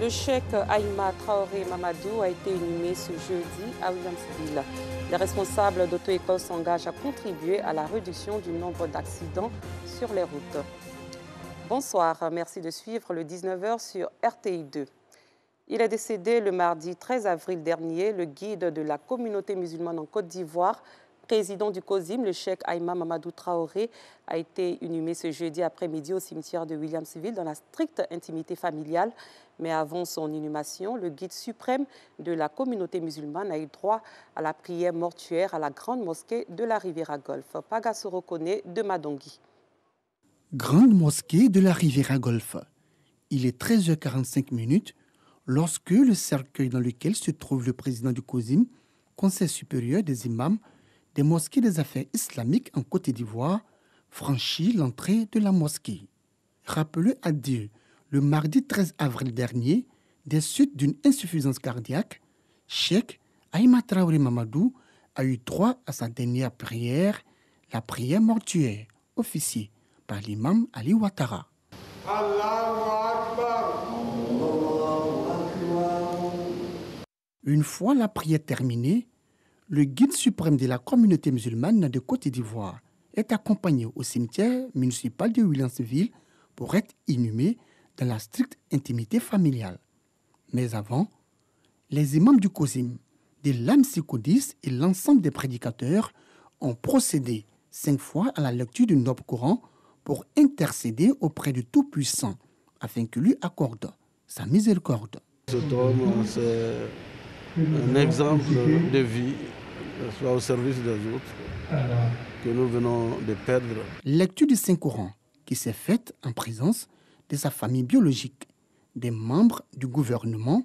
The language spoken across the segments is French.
Le cheikh Aïma Traoré Mamadou a été inhumé ce jeudi à Williamsville. Les responsables d'auto-école s'engagent à contribuer à la réduction du nombre d'accidents sur les routes. Bonsoir, merci de suivre le 19h sur RTI 2. Il est décédé le mardi 13 avril dernier, le guide de la communauté musulmane en Côte d'Ivoire, président du COSIM, le cheikh Aïma Mamadou Traoré, a été inhumé ce jeudi après-midi au cimetière de Williamsville dans la stricte intimité familiale. Mais avant son inhumation, le guide suprême de la communauté musulmane a eu droit à la prière mortuaire à la grande mosquée de la Riviera Golfe. Pagassoro Kone de Madongui. Grande mosquée de la Riviera Golfe. Il est 13h45 lorsque le cercueil dans lequel se trouve le président du COSIM, Conseil supérieur des imams, des mosquées des affaires islamiques en Côte d'Ivoire, franchit l'entrée de la mosquée. Rappelé à Dieu le mardi 13 avril dernier, des suites d'une insuffisance cardiaque, Cheikh Aïma Traoré Mamadou a eu droit à sa dernière prière, la prière mortuaire, officiée par l'imam Ali Ouattara. Une fois la prière terminée, le guide suprême de la communauté musulmane de Côte d'Ivoire est accompagné au cimetière municipal de Williamsville pour être inhumé dans la stricte intimité familiale. Mais avant, les imams du COSIM, de l'Amsikodis et l'ensemble des prédicateurs ont procédé 5 fois à la lecture du Noble Coran pour intercéder auprès du Tout-Puissant afin qu'il lui accorde sa miséricorde. Cet homme, c'est un exemple de vie, soit au service des autres, que nous venons de perdre. Lecture du Saint-Coran qui s'est faite en présence de sa famille biologique, des membres du gouvernement,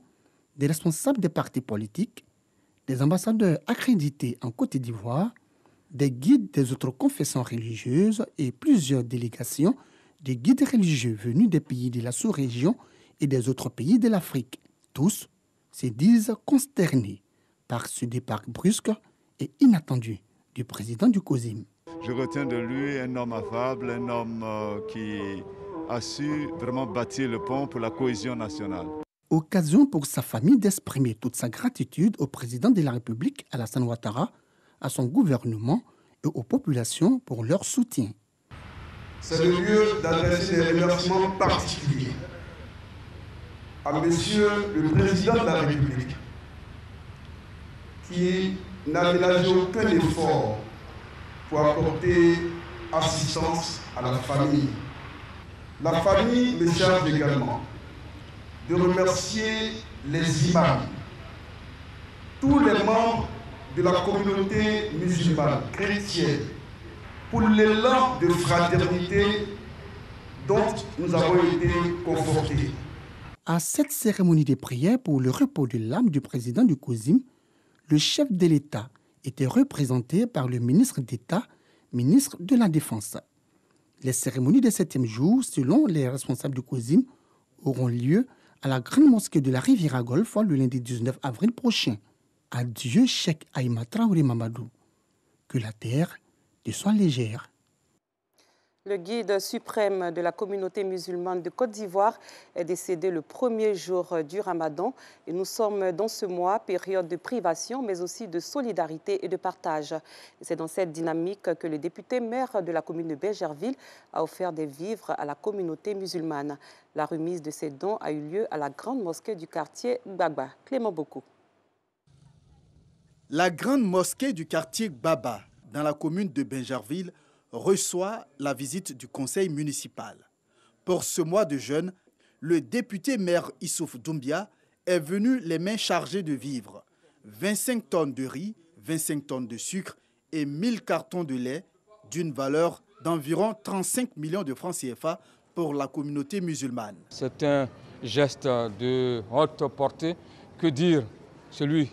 des responsables des partis politiques, des ambassadeurs accrédités en Côte d'Ivoire, des guides des autres confessions religieuses et plusieurs délégations de guides religieux venus des pays de la sous-région et des autres pays de l'Afrique. Tous se disent consternés par ce départ brusque et inattendu du président du COSIM. Je retiens de lui un homme affable, un homme qui a su vraiment bâtir le pont pour la cohésion nationale. Occasion pour sa famille d'exprimer toute sa gratitude au président de la République, Alassane Ouattara, à son gouvernement et aux populations pour leur soutien. C'est le lieu d'adresser des remerciements particuliers à Monsieur le Président de la République, qui n'a ménagé aucun effort pour apporter assistance à la famille. La famille me charge également de remercier les imams, tous les membres de la communauté musulmane, chrétienne, pour l'élan de fraternité dont nous avons été confortés. À cette cérémonie de prière pour le repos de l'âme du président du COSIM, le chef de l'État était représenté par le ministre d'État, ministre de la Défense. Les cérémonies du 7e jour, selon les responsables du COSIM, auront lieu à la grande mosquée de la Riviera Golfe le lundi 19 avril prochain. Adieu, cheikh Aïma Traoré Mamadou. Que la terre te soit légère. Le guide suprême de la communauté musulmane de Côte d'Ivoire est décédé le premier jour du Ramadan. Et nous sommes dans ce mois, période de privation, mais aussi de solidarité et de partage. C'est dans cette dynamique que le député maire de la commune de Bégerville a offert des vivres à la communauté musulmane. La remise de ces dons a eu lieu à la grande mosquée du quartier Gbagba. Clément Boko. La grande mosquée du quartier Gbagba, dans la commune de Bégerville, reçoit la visite du conseil municipal. Pour ce mois de jeûne, le député maire Issouf Doumbia est venu les mains chargées de vivres. 25 tonnes de riz, 25 tonnes de sucre et 1000 cartons de lait d'une valeur d'environ 35 millions de francs CFA pour la communauté musulmane. C'est un geste de haute portée. Que dire, celui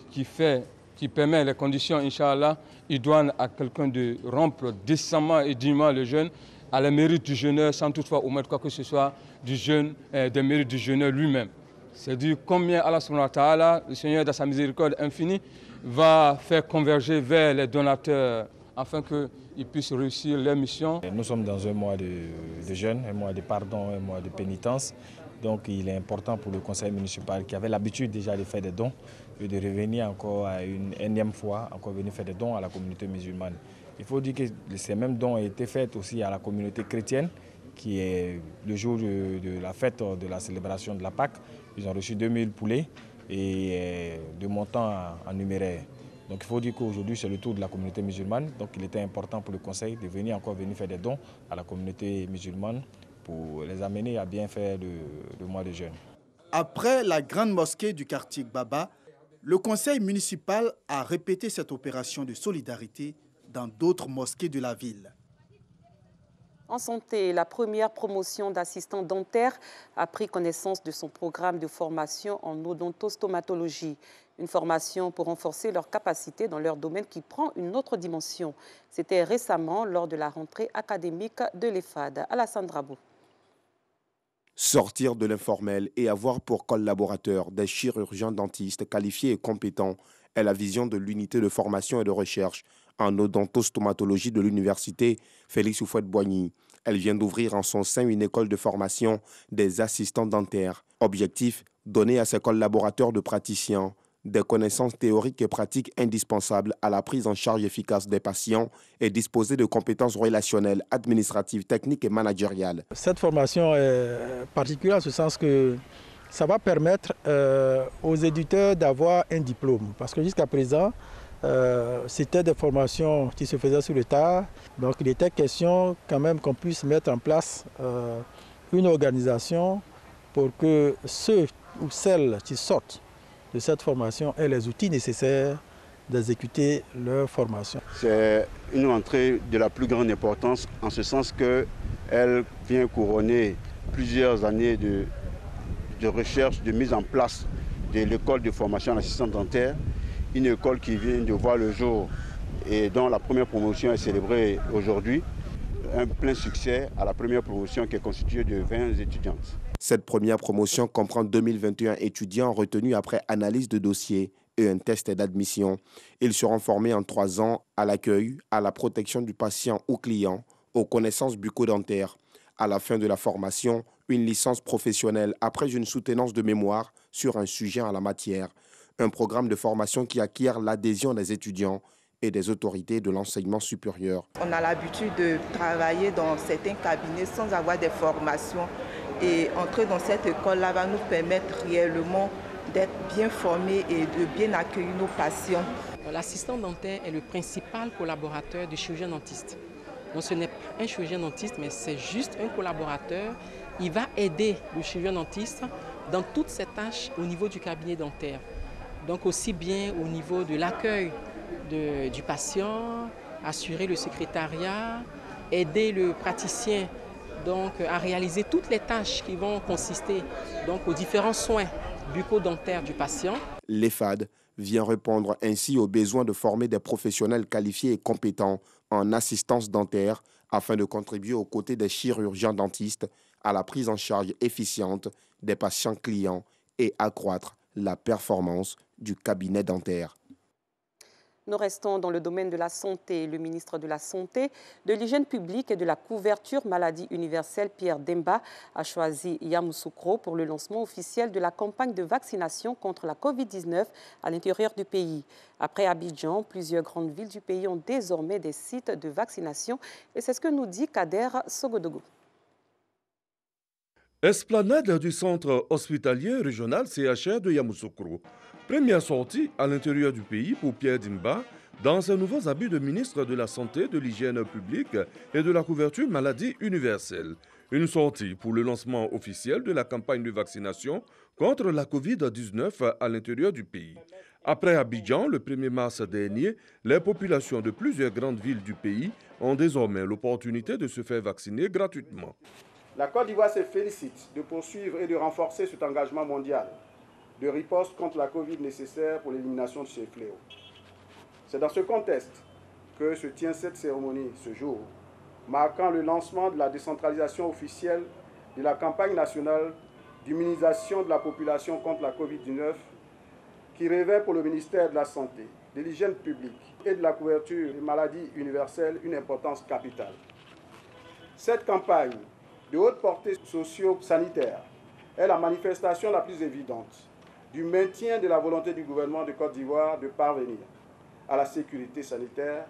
qui permet les conditions, Inch'Allah, il doit à quelqu'un de rompre décemment et dignement le jeûne à la mérite du jeûneur sans toutefois omettre quoi que ce soit du jeûne, des mérites du jeûneur lui-même. C'est dire combien Allah subhanahu wa ta'ala, le Seigneur dans sa miséricorde infinie, va faire converger vers les donateurs afin qu'ils puissent réussir leur mission. Nous sommes dans un mois de jeûne, un mois de pardon, un mois de pénitence. Donc il est important pour le conseil municipal qui avait l'habitude déjà de faire des dons et de revenir encore à une énième fois, encore venir faire des dons à la communauté musulmane. Il faut dire que ces mêmes dons ont été faits aussi à la communauté chrétienne qui est le jour de la fête de la célébration de la Pâque. Ils ont reçu 2000 poulets et de montants en numéraire. Donc il faut dire qu'aujourd'hui c'est le tour de la communauté musulmane. Donc il était important pour le conseil de venir faire des dons à la communauté musulmane pour les amener à bien faire le mois de jeûne. Après la grande mosquée du quartier Baba, le conseil municipal a répété cette opération de solidarité dans d'autres mosquées de la ville. En santé, la première promotion d'assistant dentaire a pris connaissance de son programme de formation en odontostomatologie. Une formation pour renforcer leurs capacités dans leur domaine qui prend une autre dimension. C'était récemment lors de la rentrée académique de l'EFAD. Alassane Drabou. Sortir de l'informel et avoir pour collaborateurs des chirurgiens dentistes qualifiés et compétents est la vision de l'unité de formation et de recherche en odontostomatologie de l'université Félix Houphouët-Boigny. Elle vient d'ouvrir en son sein une école de formation des assistants dentaires. Objectif, donner à ses collaborateurs de praticiens des connaissances théoriques et pratiques indispensables à la prise en charge efficace des patients et disposer de compétences relationnelles, administratives, techniques et managériales. Cette formation est particulière en ce sens que ça va permettre aux éditeurs d'avoir un diplôme. Parce que jusqu'à présent, c'était des formations qui se faisaient sur le tard. Donc il était question quand même qu'on puisse mettre en place une organisation pour que ceux ou celles qui sortent de cette formation aient les outils nécessaires d'exécuter leur formation. C'est une entrée de la plus grande importance en ce sens qu'elle vient couronner plusieurs années de recherche, de mise en place de l'école de formation en assistant dentaire, une école qui vient de voir le jour et dont la première promotion est célébrée aujourd'hui. Un plein succès à la première promotion qui est constituée de 20 étudiantes. Cette première promotion comprend 2021 étudiants retenus après analyse de dossier et un test d'admission. Ils seront formés en 3 ans à l'accueil, à la protection du patient ou client, aux connaissances bucco-dentaires. À la fin de la formation, une licence professionnelle après une soutenance de mémoire sur un sujet en la matière. Un programme de formation qui acquiert l'adhésion des étudiants et des autorités de l'enseignement supérieur. On a l'habitude de travailler dans certains cabinets sans avoir des formations et entrer dans cette école-là va nous permettre réellement d'être bien formés et de bien accueillir nos patients. L'assistant dentaire est le principal collaborateur du chirurgien dentiste. Donc ce n'est pas un chirurgien dentiste, mais c'est juste un collaborateur. Il va aider le chirurgien dentiste dans toutes ses tâches au niveau du cabinet dentaire. Donc aussi bien au niveau de l'accueil du patient, assurer le secrétariat, aider le praticien donc, à réaliser toutes les tâches qui vont consister donc, aux différents soins bucco-dentaires du patient. L'EFAD vient répondre ainsi aux besoins de former des professionnels qualifiés et compétents en assistance dentaire afin de contribuer aux côtés des chirurgiens dentistes à la prise en charge efficiente des patients clients et accroître la performance du cabinet dentaire. Nous restons dans le domaine de la santé. Le ministre de la Santé, de l'Hygiène publique et de la couverture maladie universelle, Pierre Demba, a choisi Yamoussoukro pour le lancement officiel de la campagne de vaccination contre la Covid-19 à l'intérieur du pays. Après Abidjan, plusieurs grandes villes du pays ont désormais des sites de vaccination. Et c'est ce que nous dit Kader Sogodogo. Esplanade du centre hospitalier régional CHR de Yamoussoukro. Première sortie à l'intérieur du pays pour Pierre Demba dans ses nouveaux habits de ministre de la Santé, de l'Hygiène publique et de la couverture maladie universelle. Une sortie pour le lancement officiel de la campagne de vaccination contre la Covid-19 à l'intérieur du pays. Après Abidjan, le 1er mars dernier, les populations de plusieurs grandes villes du pays ont désormais l'opportunité de se faire vacciner gratuitement. La Côte d'Ivoire se félicite de poursuivre et de renforcer cet engagement mondial de riposte contre la Covid nécessaire pour l'élimination de ce fléau. C'est dans ce contexte que se tient cette cérémonie ce jour, marquant le lancement de la décentralisation officielle de la campagne nationale d'immunisation de la population contre la Covid-19 qui revêt pour le ministère de la Santé, de l'Hygiène publique et de la couverture des maladies universelles une importance capitale. Cette campagne de haute portée socio-sanitaire est la manifestation la plus évidente du maintien de la volonté du gouvernement de Côte d'Ivoire de parvenir à la sécurité sanitaire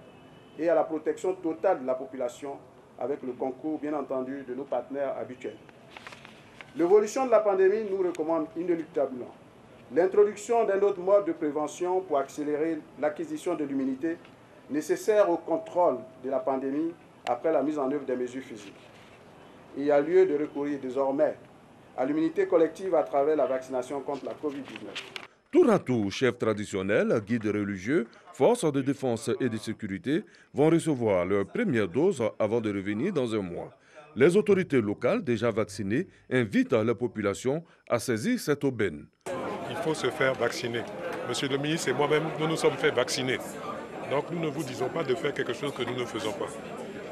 et à la protection totale de la population avec le concours, bien entendu, de nos partenaires habituels. L'évolution de la pandémie nous recommande inéluctablement l'introduction d'un autre mode de prévention pour accélérer l'acquisition de l'immunité nécessaire au contrôle de la pandémie après la mise en œuvre des mesures physiques. Il y a lieu de recourir désormais à l'immunité collective à travers la vaccination contre la COVID-19. Tour à tour, chefs traditionnels, guides religieux, forces de défense et de sécurité vont recevoir leur première dose avant de revenir dans un mois. Les autorités locales déjà vaccinées invitent la population à saisir cette aubaine. Il faut se faire vacciner. Monsieur le ministre et moi-même, nous nous sommes fait vacciner. Donc nous ne vous disons pas de faire quelque chose que nous ne faisons pas.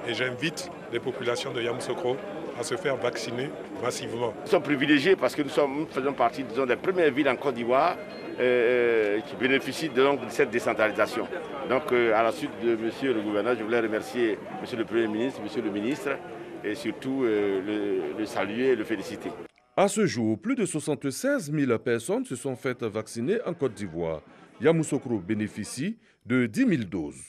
Et j'invite les populations de Yamoussoukro à se faire vacciner massivement. Nous sommes privilégiés parce que nous faisons partie des premières villes en Côte d'Ivoire qui bénéficient de cette décentralisation. Donc à la suite de monsieur le gouverneur, je voulais remercier monsieur le Premier ministre, monsieur le ministre et surtout le saluer et le féliciter. À ce jour, plus de 76 000 personnes se sont faites vacciner en Côte d'Ivoire. Yamoussoukro bénéficie de 10 000 doses.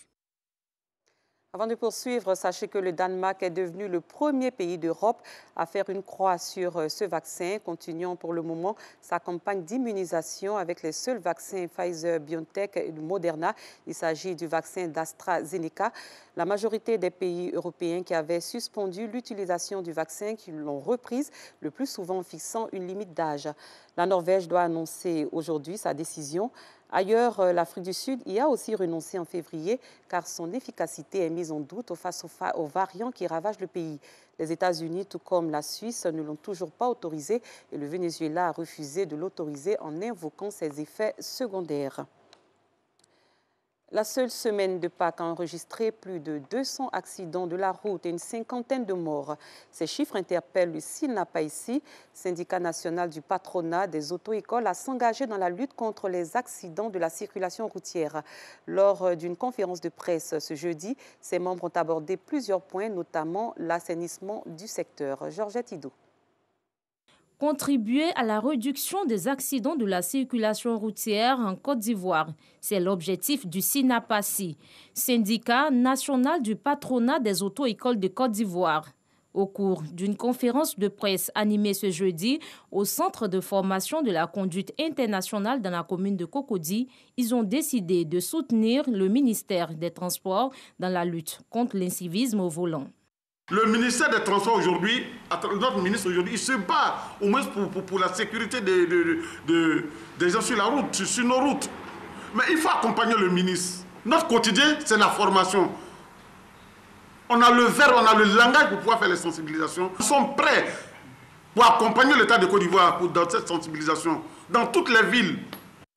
Avant de poursuivre, sachez que le Danemark est devenu le premier pays d'Europe à faire une croix sur ce vaccin, continuant pour le moment sa campagne d'immunisation avec les seuls vaccins Pfizer-BioNTech et Moderna. Il s'agit du vaccin d'AstraZeneca. La majorité des pays européens qui avaient suspendu l'utilisation du vaccin qui l'ont reprise, le plus souvent en fixant une limite d'âge. La Norvège doit annoncer aujourd'hui sa décision. Ailleurs, l'Afrique du Sud y a aussi renoncé en février car son efficacité est mise en doute face aux variants qui ravagent le pays. Les États-Unis, tout comme la Suisse, ne l'ont toujours pas autorisé et le Venezuela a refusé de l'autoriser en invoquant ses effets secondaires. La seule semaine de Pâques a enregistré plus de 200 accidents de la route et une cinquantaine de morts. Ces chiffres interpellent le SINAPAICI, syndicat national du patronat des auto-écoles, à s'engager dans la lutte contre les accidents de la circulation routière. Lors d'une conférence de presse ce jeudi, ses membres ont abordé plusieurs points, notamment l'assainissement du secteur. Georgette Ido. Contribuer à la réduction des accidents de la circulation routière en Côte d'Ivoire. C'est l'objectif du SINAPACI, syndicat national du patronat des auto-écoles de Côte d'Ivoire. Au cours d'une conférence de presse animée ce jeudi au Centre de formation de la conduite internationale dans la commune de Cocody, ils ont décidé de soutenir le ministère des Transports dans la lutte contre l'incivisme au volant. Le ministère des Transports aujourd'hui, notre ministre aujourd'hui, il se bat au moins pour la sécurité des gens sur la route, sur nos routes. Mais il faut accompagner le ministre. Notre quotidien, c'est la formation. On a le verbe, on a le langage pour pouvoir faire les sensibilisations. Nous sommes prêts pour accompagner l'État de Côte d'Ivoire dans cette sensibilisation, dans toutes les villes.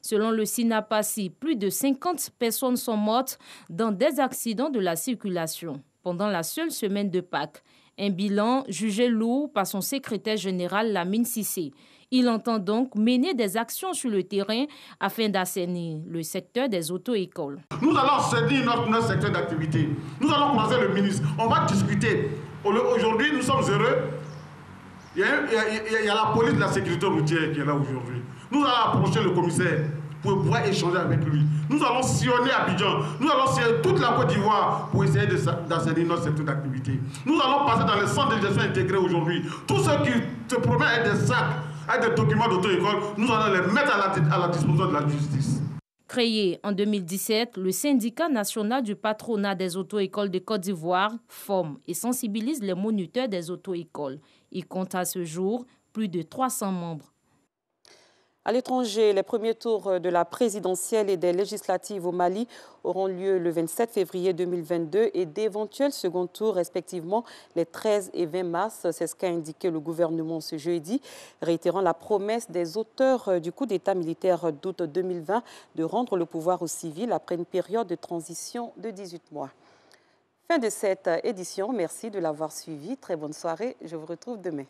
Selon le SINAPACI, plus de 50 personnes sont mortes dans des accidents de la circulation pendant la seule semaine de Pâques. Un bilan jugé lourd par son secrétaire général Lamine Cissé. Il entend donc mener des actions sur le terrain afin d'assainir le secteur des auto-écoles. Nous allons assainir notre secteur d'activité. Nous allons commencer le ministre. On va discuter. Aujourd'hui, nous sommes heureux. Il y a la police de la sécurité routière qui est là aujourd'hui. Nous allons approcher le commissaire pour pouvoir échanger avec lui. Nous allons sillonner Abidjan, nous allons sillonner toute la Côte d'Ivoire pour essayer d'assainir notre secteur d'activité. Nous allons passer dans les centres de gestion intégrés aujourd'hui. Tous ceux qui se promènent avec des sacs, avec des documents d'auto-école, nous allons les mettre à la disposition de la justice. Créé en 2017, le syndicat national du patronat des auto-écoles de Côte d'Ivoire forme et sensibilise les moniteurs des auto-écoles. Il compte à ce jour plus de 300 membres. À l'étranger, les premiers tours de la présidentielle et des législatives au Mali auront lieu le 27 février 2022 et d'éventuels second tours respectivement les 13 et 20 mars. C'est ce qu'a indiqué le gouvernement ce jeudi, réitérant la promesse des auteurs du coup d'État militaire d'août 2020 de rendre le pouvoir aux civils après une période de transition de 18 mois. Fin de cette édition. Merci de l'avoir suivi. Très bonne soirée. Je vous retrouve demain.